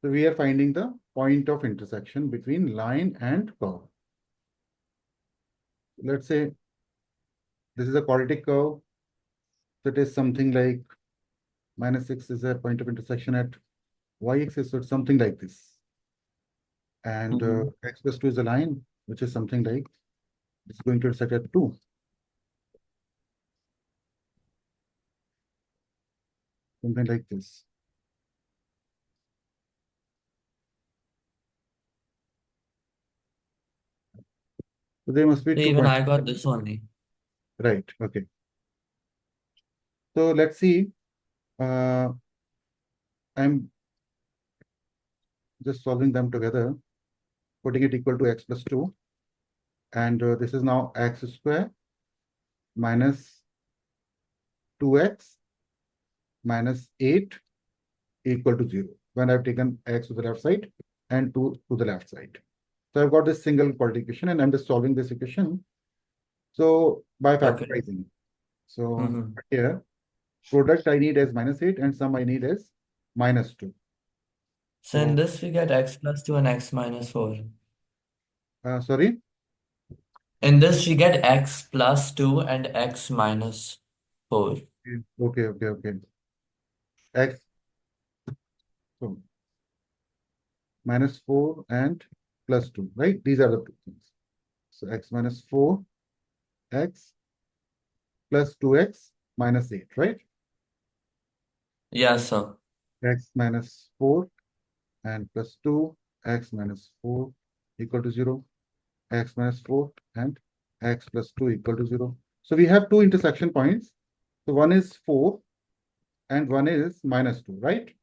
So we are finding the point of intersection between line and curve. Let's say this is a quadratic curve. So it is something like -6 is a point of intersection at y-axis, so it's something like this. And x plus 2 is a line, which is something like it's going to intersect at 2. Something like this. So there must be So 2 even points. I got this only. Right. Okay. So let's see. I'm just solving them together, putting it equal to x plus 2. And this is now x square minus 2x minus 8 equal to 0. When I've taken x to the left side and 2 to the left side. So I've got this single quadratic equation and I'm just solving this equation. So by Okay. factorizing. So Mm-hmm. here, product I need as -8 and sum I need as -2. So in So, this we get x plus 2 and x minus 4. sorry. In this we get x plus 2 and x minus 4. Okay. X, so -4 and +2, right? These are the two things. So x minus 4, x plus 2x minus 8, right? Yes, sir. X minus 4 and plus 2, x minus 4 equal to 0, x minus 4 and x plus 2 equal to 0. So we have two intersection points. So one is 4 and one is -2, right?